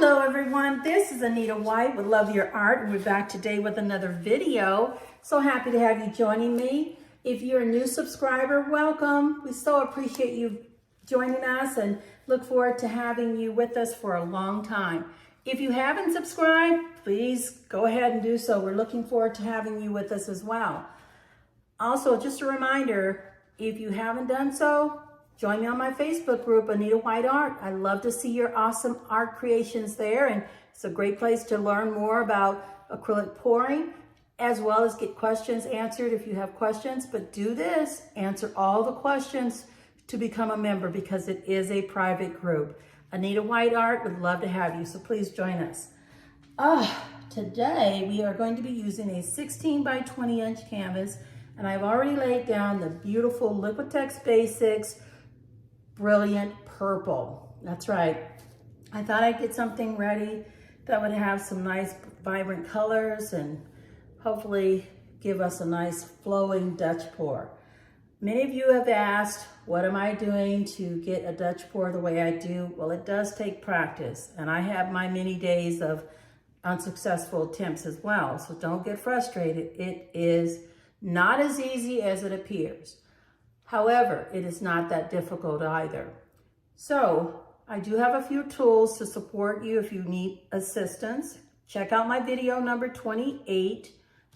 Hello everyone, this is Anita White with Love Your Art, and we're back today with another video. So happy to have you joining me. If you're a new subscriber, welcome. We so appreciate you joining us and look forward to having you with us for a long time. If you haven't subscribed, please go ahead and do so. We're looking forward to having you with us as well. Also, just a reminder, if you haven't done so, join me on my Facebook group, Anita White Art. I love to see your awesome art creations there, and it's a great place to learn more about acrylic pouring, as well as get questions answered if you have questions. But do this, answer all the questions to become a member, because it is a private group. Anita White Art would love to have you, so please join us. Today we are going to be using a 16 by 20 inch canvas, and I've already laid down the beautiful Liquitex Basics Brilliant Purple. That's right. I thought I'd get something ready that would have some nice vibrant colors and hopefully give us a nice flowing Dutch pour. Many of you have asked, what am I doing to get a Dutch pour the way I do? Well, it does take practice, and I have my many days of unsuccessful attempts as well. So don't get frustrated. It is not as easy as it appears. However, it is not that difficult either. So I do have a few tools to support you if you need assistance. Check out my video number 28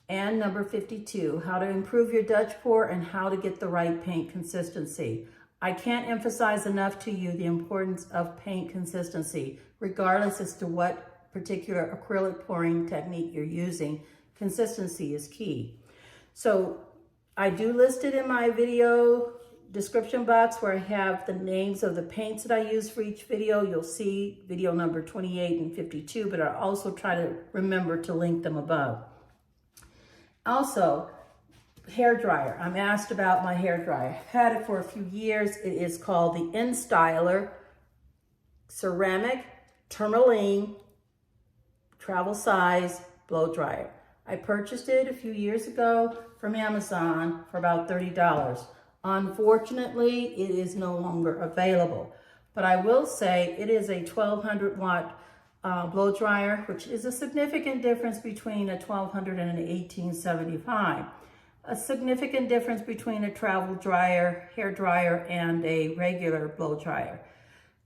and number 52, how to improve your Dutch pour and how to get the right paint consistency. I can't emphasize enough to you the importance of paint consistency, regardless as to what particular acrylic pouring technique you're using. Consistency is key. So I do list it in my video description box where I have the names of the paints that I use for each video. You'll see video number 28 and 52, but I'll also try to remember to link them above. Also, hair dryer. I'm asked about my hair dryer. I've had it for a few years. It is called the InStyler Ceramic Tourmaline Travel Size Blow Dryer. I purchased it a few years ago from Amazon for about $30. Unfortunately, it is no longer available, but I will say it is a 1200 watt blow dryer, which is a significant difference between a 1200 and an 1875. A significant difference between a travel dryer, hair dryer, and a regular blow dryer.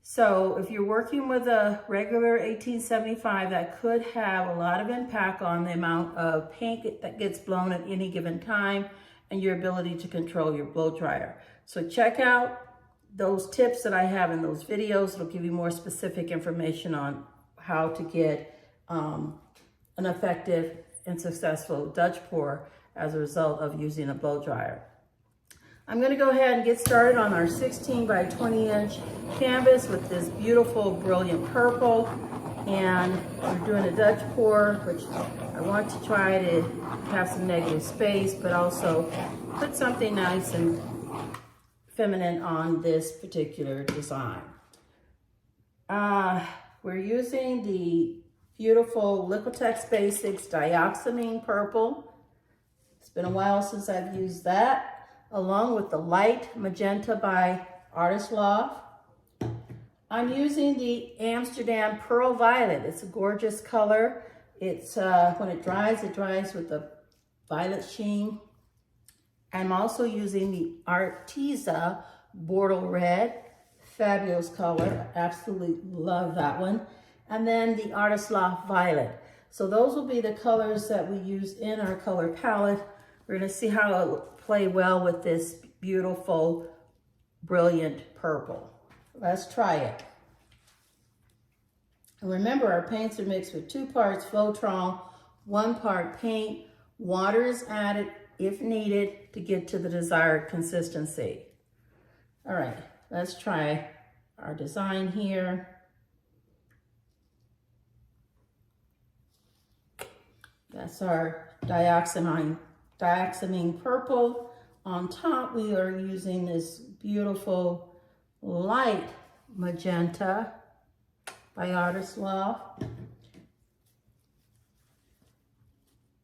So if you're working with a regular 1875, that could have a lot of impact on the amount of paint that gets blown at any given time and your ability to control your blow dryer. So check out those tips that I have in those videos. It'll give you more specific information on how to get an effective and successful Dutch pour as a result of using a blow dryer. I'm going to go ahead and get started on our 16 by 20 inch canvas with this beautiful Brilliant Purple, and we're doing a Dutch pour, which I want to try to have some negative space, but also put something nice and feminine on this particular design. We're using the beautiful Liquitex Basics Dioxamine Purple. It's been a while since I've used that, along with the light Magenta by Loft. I'm using the Amsterdam Pearl Violet. It's a gorgeous color. It's when it dries with a violet sheen. I'm also using the Arteza Bordeaux Red. Fabulous color. Absolutely love that one. And then the Loft Violet. So those will be the colors that we use in our color palette. We're going to see how it will play well with this beautiful Brilliant Purple. Let's try it. And remember, our paints are mixed with 2 parts Floetrol, 1 part paint. Water is added if needed to get to the desired consistency. All right, let's try our design here. That's our Dioxamine Purple. On top, we are using this beautiful light Magenta by Loft.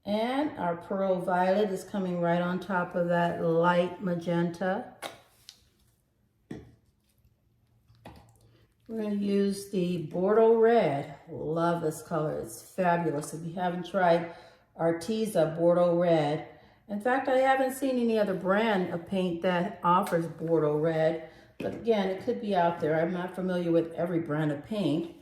And our Pearl Violet is coming right on top of that light Magenta. We're going to use the Bordeaux red. Love this color. It's fabulous. If you haven't tried Arteza Bordeaux red, in fact, I haven't seen any other brand of paint that offers Bordeaux red. But again, it could be out there. I'm not familiar with every brand of paint.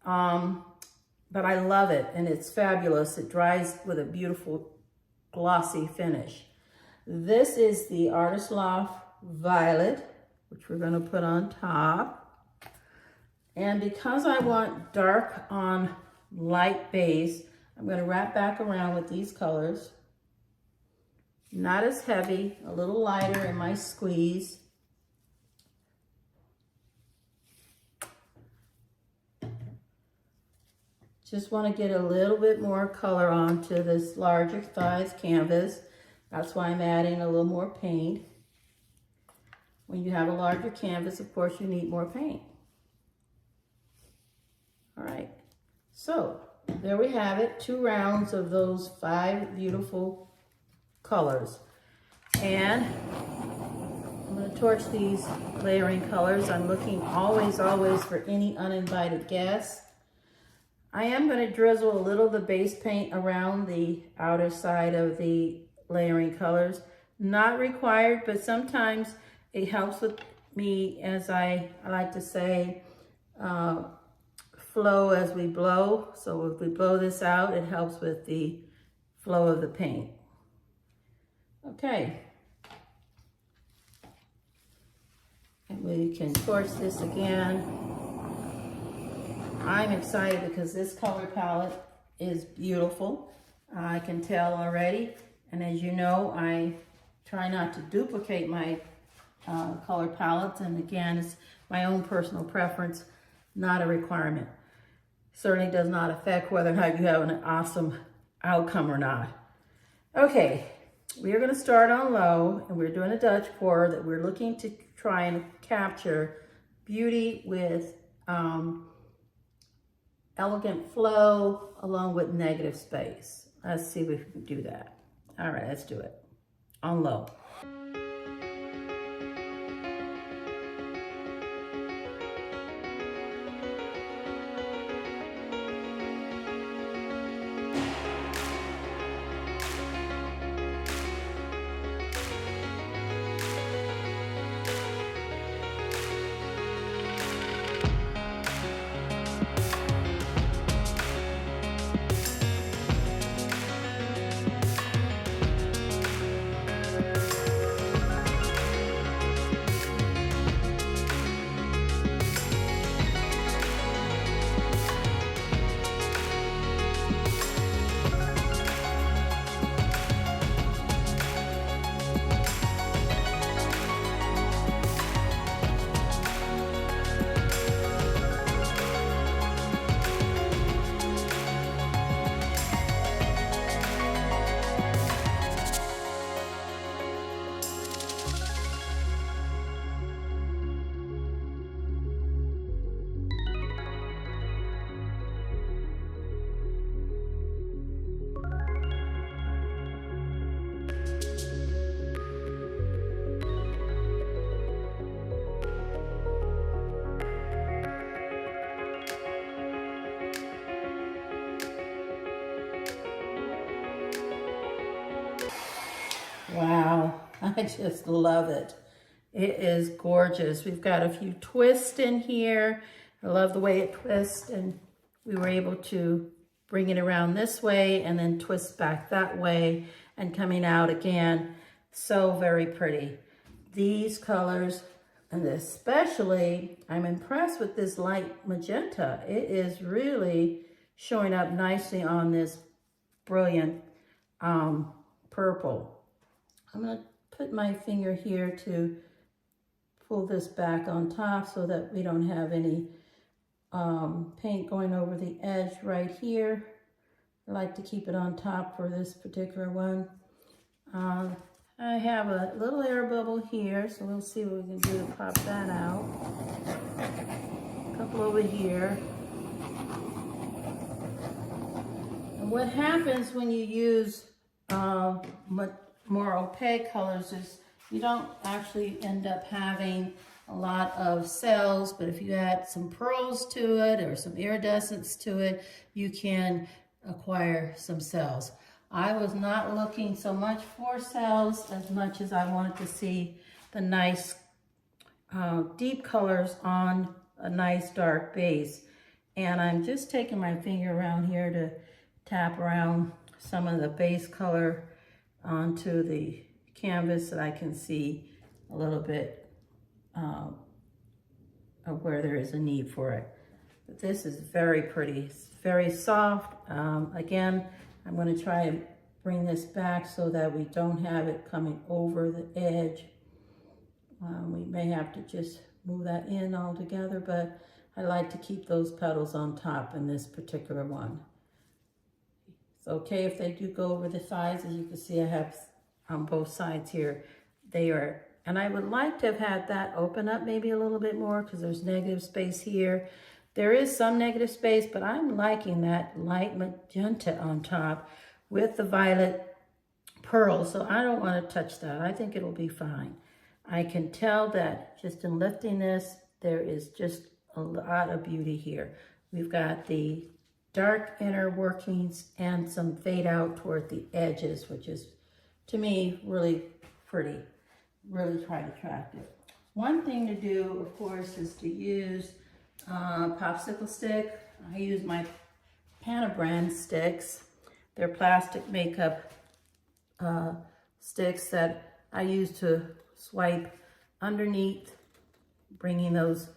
But I love it, and it's fabulous. It dries with a beautiful glossy finish. This is the Artist Loft Violet, which we're going to put on top. And because I want dark on light base, I'm going to wrap back around with these colors. Not as heavy, a little lighter in my squeeze. Just want to get a little bit more color onto this larger size canvas. That's why I'm adding a little more paint. When you have a larger canvas, of course, you need more paint. All right, so there we have it, 2 rounds of those 5 beautiful colors. And I'm going to torch these layering colors. I'm looking always for any uninvited guests. I am going to drizzle a little of the base paint around the outer side of the layering colors. Not required, but sometimes it helps with me, as I like to say, flow as we blow. So if we blow this out, it helps with the flow of the paint. Okay. And we can torch this again. I'm excited because this color palette is beautiful. I can tell already. And as you know, I try not to duplicate my color palettes. And again, it's my own personal preference, not a requirement. Certainly does not affect whether or not you have an awesome outcome or not. Okay, we are going to start on low, and we're doing a Dutch pour that we're looking to try and capture beauty with elegant flow along with negative space. Let's see if we can do that. All right, let's do it on low. Wow, I just love it. It is gorgeous. We've got a few twists in here. I love the way it twists, and we were able to bring it around this way and then twist back that way and coming out again. So very pretty. These colors, and especially, I'm impressed with this light magenta. It is really showing up nicely on this brilliant purple. I'm going to put my finger here to pull this back on top so that we don't have any paint going over the edge right here. I like to keep it on top for this particular one. I have a little air bubble here, so we'll see what we can do to pop that out. A couple over here. And what happens when you use more opaque colors is you don't actually end up having a lot of cells, but if you add some pearls to it or some iridescence to it, you can acquire some cells. I was not looking so much for cells as much as I wanted to see the nice deep colors on a nice dark base. And I'm just taking my finger around here to tap around some of the base color onto the canvas so that I can see a little bit of where there is a need for it. But this is very pretty. It's very soft. Again, I'm going to try and bring this back so that we don't have it coming over the edge. We may have to just move that in all together, but I like to keep those petals on top in this particular one. It's okay if they do go over the sides. As you can see, I have on both sides here. They are, and I would like to have had that open up maybe a little bit more because there's negative space here. There is some negative space, but I'm liking that light magenta on top with the violet pearl, so I don't want to touch that. I think it'll be fine. I can tell that just in lifting this, there is just a lot of beauty here. We've got the dark inner workings and some fade out toward the edges, which is, to me, really pretty, really quite attractive. One thing to do, of course, is to use popsicle stick. I use my Pana brand sticks. They're plastic makeup sticks that I use to swipe underneath, bringing those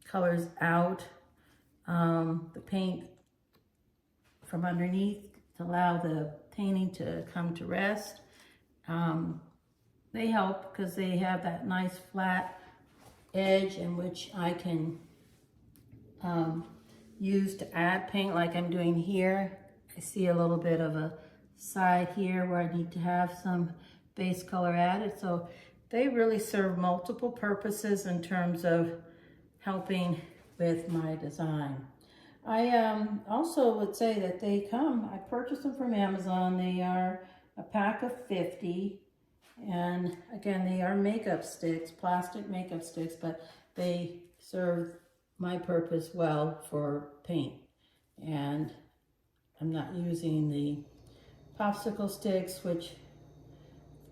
colors out, the paint from underneath to allow the painting to come to rest. They help because they have that nice flat edge in which I can use to add paint like I'm doing here. I see a little bit of a side here where I need to have some base color added. So they really serve multiple purposes in terms of helping with my design. I also would say that they come, I purchased them from Amazon. They are a pack of 50. And again, they are makeup sticks, plastic makeup sticks, but they serve my purpose well for paint. And I'm not using the popsicle sticks, which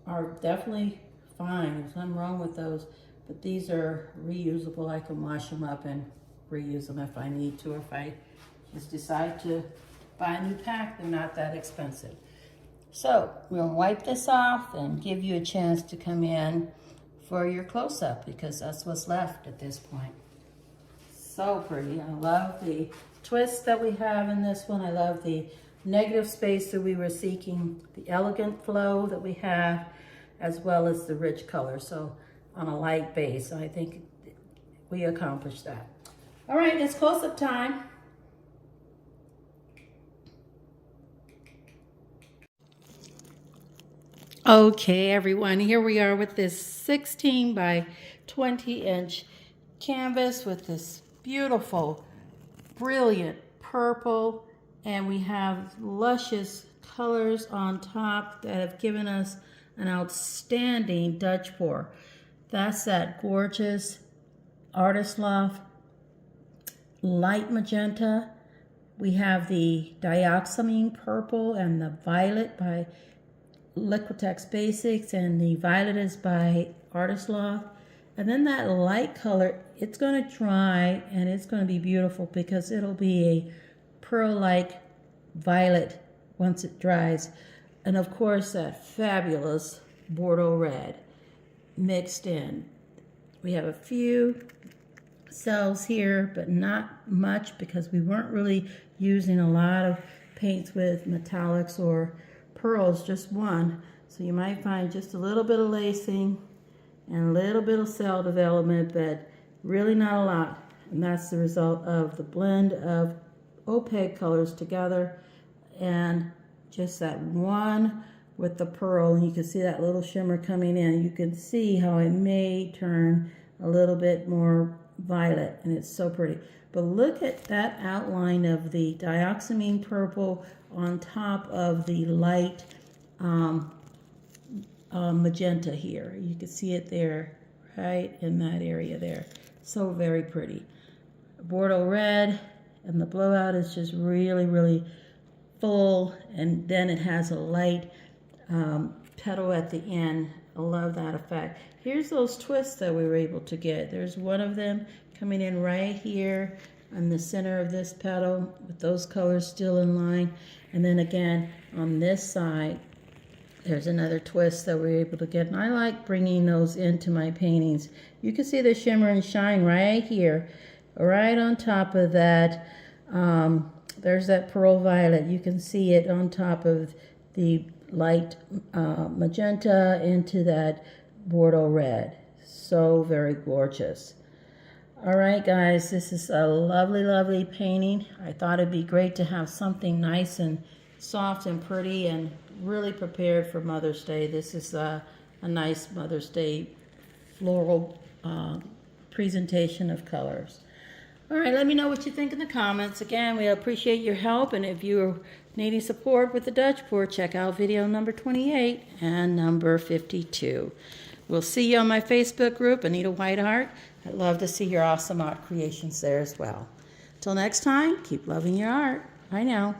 are definitely fine. There's nothing wrong with those, but these are reusable. I can wash them up and reuse them if I need to. If I just decide to buy a new pack, they're not that expensive. So we'll wipe this off and give you a chance to come in for your close-up because that's what's left at this point. So pretty. I love the twist that we have in this one. I love the negative space that we were seeking, the elegant flow that we have, as well as the rich color. So on a light base, I think we accomplished that. All right, it's close-up time. Okay, everyone, here we are with this 16 by 20 inch canvas with this beautiful, brilliant purple, and we have luscious colors on top that have given us an outstanding Dutch pour. That's that gorgeous Artist Loft light magenta. We have the Dioxamine purple and the violet by Liquitex Basics, and the violet is by Artist Loft. And then that light color, it's going to dry and it's going to be beautiful because it'll be a pearl-like violet once it dries. And of course that fabulous Bordeaux red mixed in. We have a few cells here, but not much because we weren't really using a lot of paints with metallics or pearls, just one. So you might find just a little bit of lacing and a little bit of cell development, but really not a lot. And that's the result of the blend of opaque colors together and just that one with the pearl. And you can see that little shimmer coming in. You can see how it may turn a little bit more violet, and it's so pretty. But look at that outline of the Dioxamine purple on top of the light magenta here. You can see it there right in that area there. So very pretty. Bordeaux red, and the blowout is just really, really full, and then it has a light petal at the end. I love that effect. Here's those twists that we were able to get. There's one of them coming in right here in the center of this petal with those colors still in line. And then again on this side, there's another twist that we're able to get. And I like bringing those into my paintings. You can see the shimmer and shine right here, right on top of that. There's that pearl violet. You can see it on top of the light magenta into that Bordeaux red. So very gorgeous. All right, guys, this is a lovely, lovely painting. I thought it'd be great to have something nice and soft and pretty and really prepared for Mother's Day. This is a nice Mother's Day floral presentation of colors. All right, let me know what you think in the comments. Again, we appreciate your help, and if you're needing support with the Dutch pour, check out video number 28 and number 52. We'll see you on my Facebook group, Anita White Art. I'd love to see your awesome art creations there as well. Till next time, keep loving your art. Bye now.